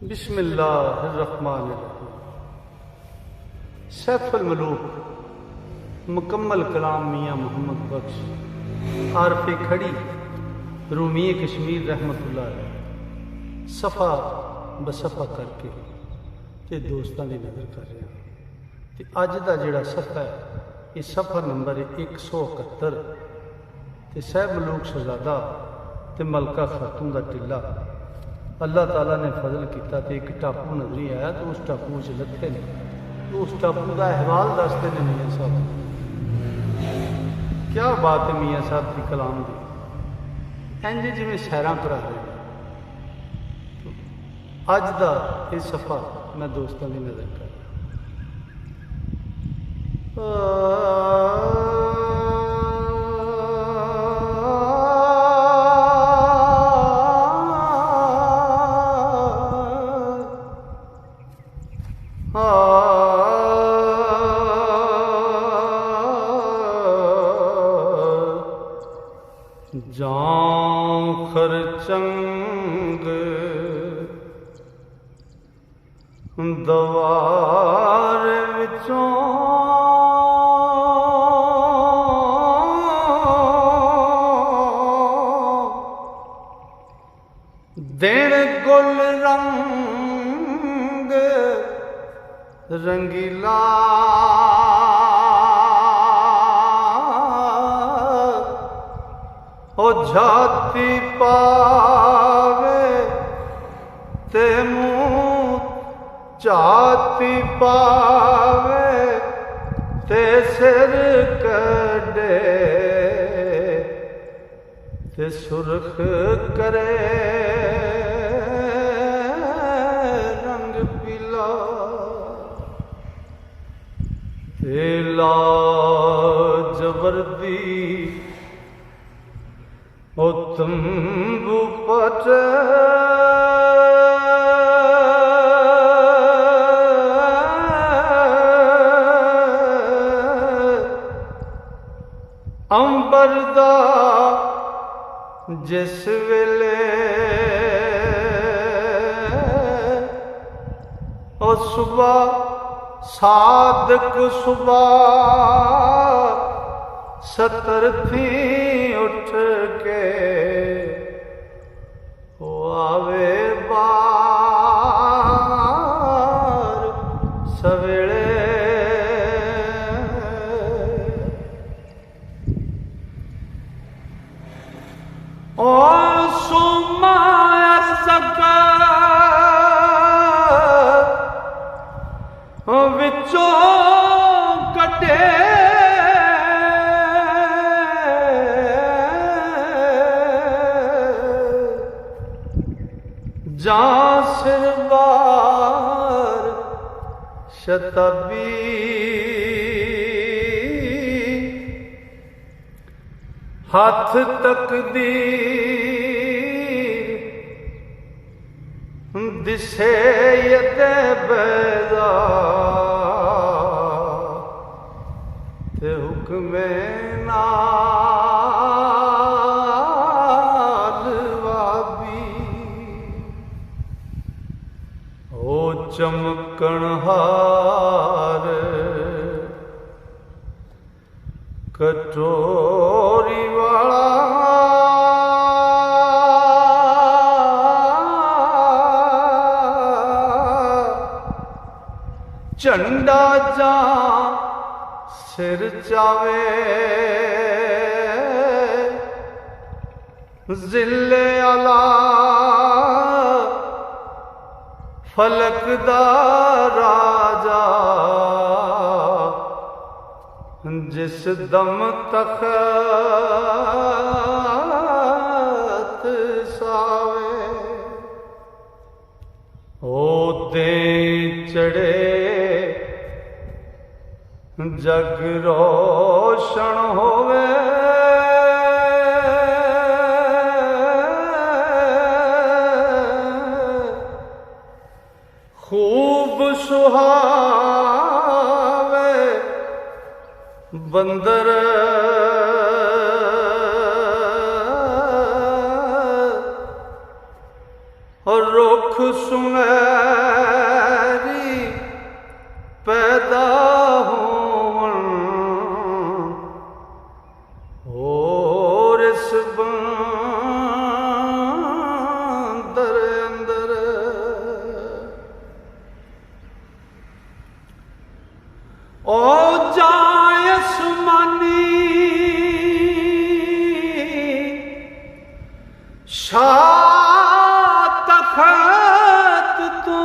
बिस्मिल्लाहिर्रहमानिर्रहीम। सैफ अल मलूक मुकम्मल कलाम मियाँ मोहम्मद बख्श आरफ़े खड़ी रूमी कश्मीर रहमतुल्लाह अलैह सफ़ा बसफ़ा करके ते दोस्तां दी नज़र कर रहे हैं। ते अज दा जिहड़ा सफ़ा है ये सफ़ा नंबर 171 ते सैफ मलूक शहजादा ते मलका खातून दा टिल्ला अल्लाह ताला ने फजल किया तो एक टापू नजरी आया तो उस टापू च लथे ने तो उस टापू का अहवाल दसते हैं मियाँ साहब। क्या बात है मियाँ साहब की कलाम की इंज जिमें सैरां करा रहे हैं। अज का ये सफ़ा मैं दोस्तों की नज़र कर जां खरचंग दवार विचों देण गुल रंग रंगीला ओ झाती पावे ते मुँह झाती पावे ते सिर कड़े ते सुरख करे रंग पीला ते लाजवर्दी ओ तंबू पट अंबरदा जिस वेले ओ सुबह सादक सुबह सतर थी उठ के ओ आवे बार सवेले ओ सुमा अरज़का विचों कटे जां सिरवार शतबी हाथ तकदीर दिसे यते बैदा ते हुक्मे नाल वाबी ओ चमकण हार कटोरी वाला झंडा जा सिर चावे जिले आला फलक दा राजा जिस दम तख़्त सावे ओ दे चढ़े जग रोशन होवे खूब सुहावे बंदर और रुख सुनहरी पैदा होवन और इस बंदर अंदर ओ जाए आसमानी शाह तख़्त तो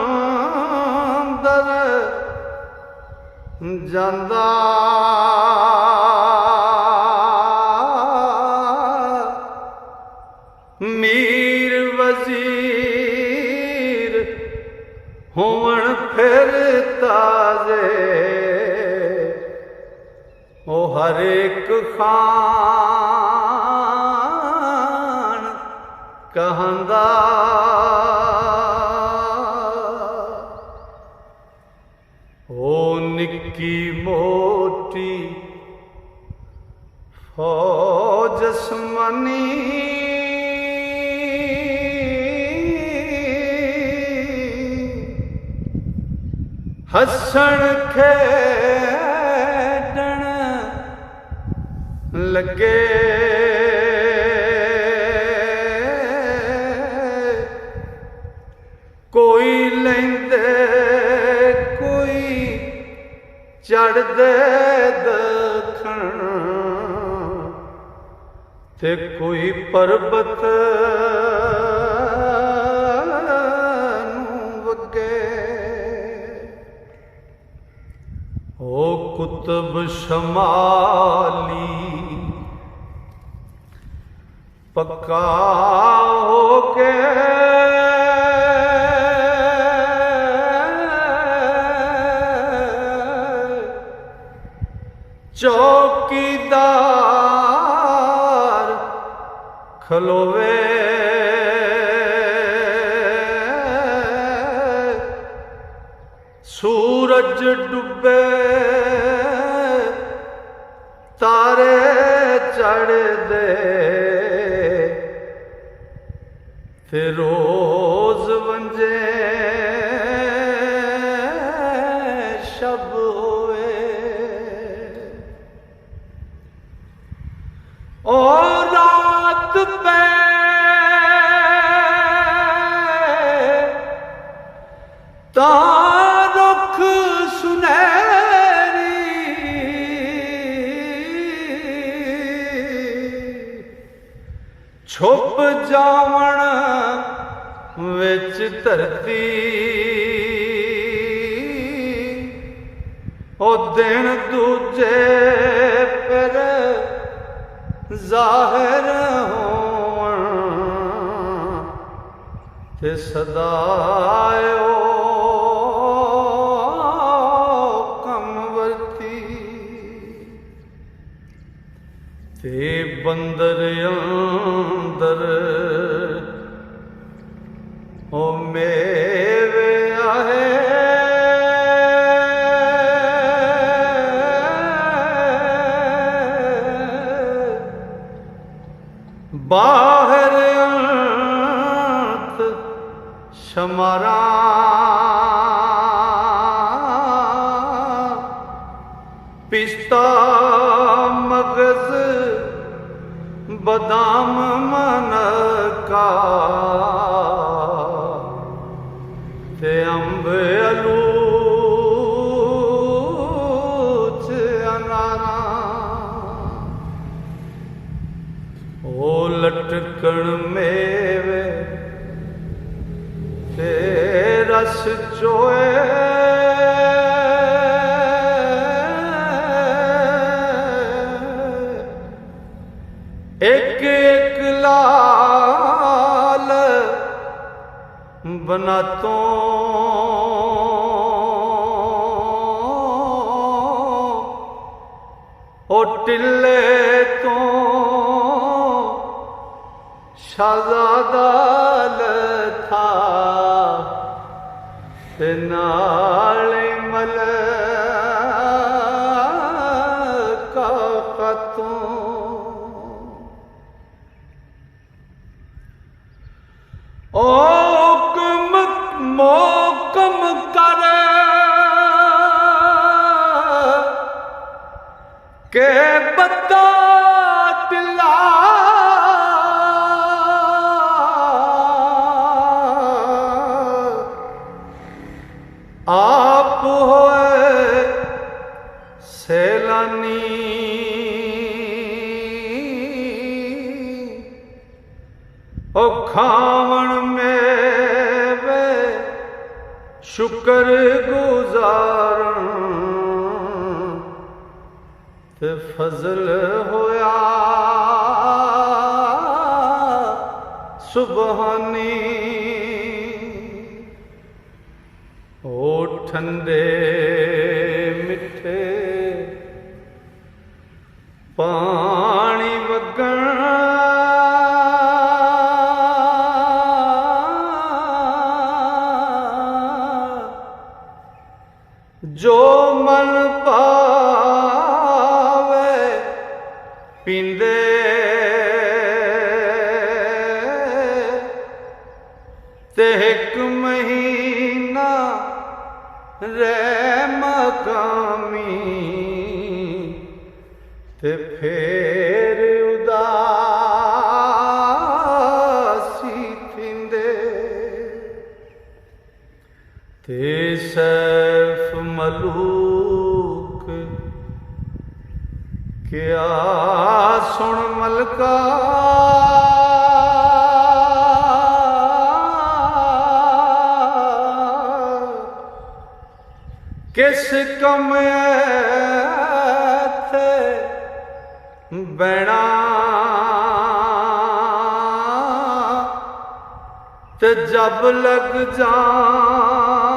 सतरां दर जांदा मीर वजीर होवन फिर ताजे ओ हर एक खान कहंदा ओ निक्की मोटी फौज आसमानी हसन खेडन लगे कोई लेंदे कोई चढ़दे दखन ते कोई पर्बत ओ कुतुब शमाली पक्का हो के चौकीदार खलोवे सूरज डूबे तारे चढ़ दे फिर रोज वंजे शब होए और रात पे तारुख सुनहरी छुप जावण विच धरती ओ दिन दूजे फिर ज़ाहिर होवण ते सदायो ते बंदर अंदर ओ मेवे आहे बाहर अंत शमारा पिस्ता मगज बदाम मन का ते अंब अलूच अनारा ओ लटकण मेवे ते रस चोए एक एक लाल बनातों ओ टिल्ले तो शाहजादा था ते नाल मलका खातूं के बता दिला आप होए सैलानी ओ खावण में वे शुक्र गुजारण ते फजल होया सुबहानी ओ ठंडे मिठे पानी वगण जो मन पावे पींदे ते एक महीना रह मकामी ते फिर उदासी थींदे ते सैफ मलूक क्या सुन मलका किस कम थे बैणा ते जब लग जान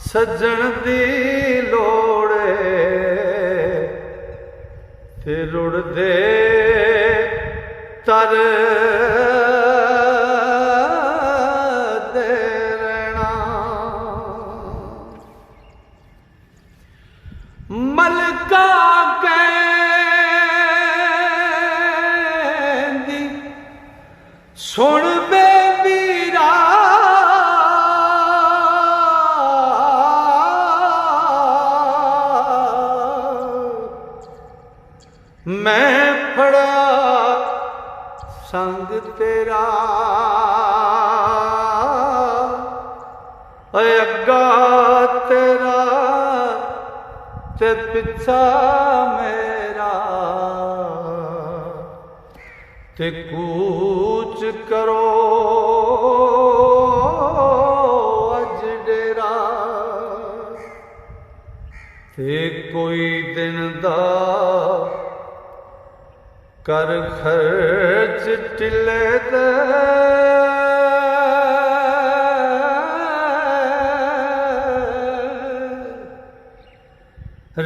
सज्जन दी लोड़े ते रुड़ दे तर मलका कहंदी सुन बे वीरा मैं फड़ा संग तेरा अग्गा तेरा ते पिछा मेरा ते कूच करो अज डेरा ते कोई दिन दा कर खर्च टिले दे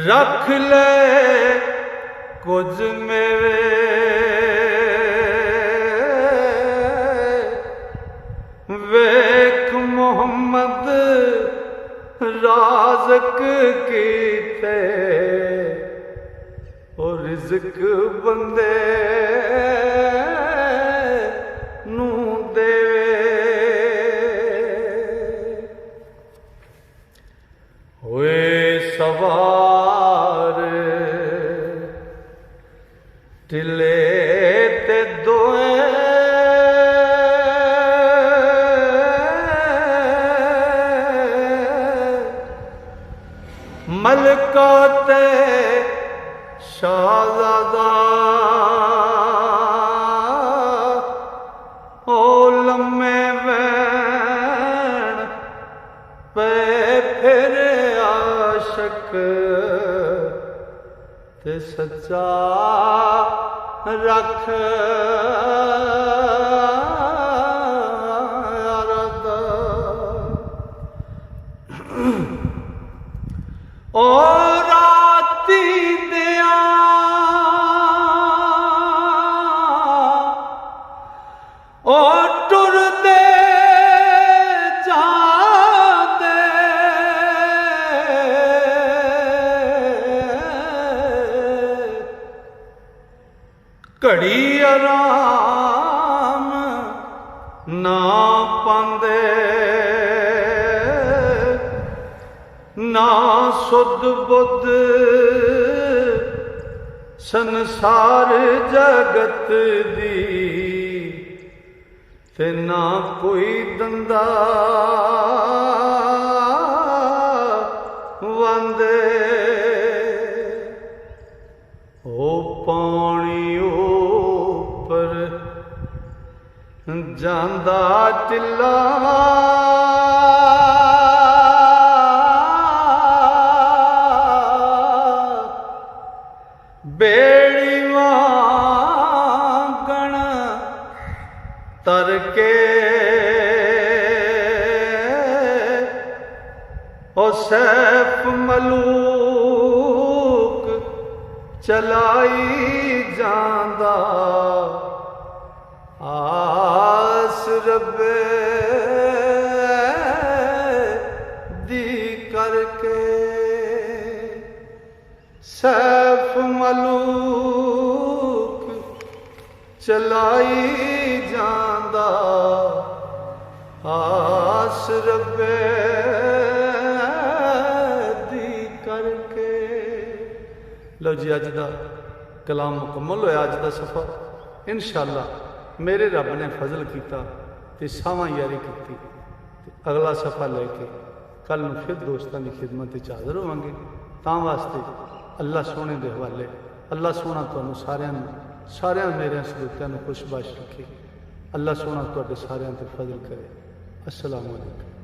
रख ले कुछ मेरे वेख मोहम्मद राज़क कीते और रिज़्क बंदे नू देवे होए सवार टिले ते दोए मलका ते शाहज़ादा ओ लम्मे वैन पे फिर आशक ते सच्चा रख ओ राती दिया ओ टुर दे जाते घड़ी आराम ना पांदे ना सुध बुध संसार जगत दी ते ना कोई दंदा वंदे ओ पानी ऊपर जांदा टिल्ला बेड़ी वांगण तर के ओ सैफ मलूक चलाई जांदा आस रब्बे दी करके सैफ मलूक चलाई जांदा आस रब्बे दी करके। लो जी अज का कलाम मुकम्मल होया। अज का सफ़र इंशाअल्लाह मेरे रब ने फजल किया तो सावां यारी की। अगला सफ़ा लेके कल नूं फिर दोस्तों की खिदमत हाज़र होवांगे। तां वास्ते अल्लाह सोने के हवाले। अल्लाह सोना तुहानूं सारियां मेरे सदूतियां नूं खुशबाश रखे। अल्लाह सोना तुहाडे सारियां ते फजल करे। अस्सलामु अलैकुम।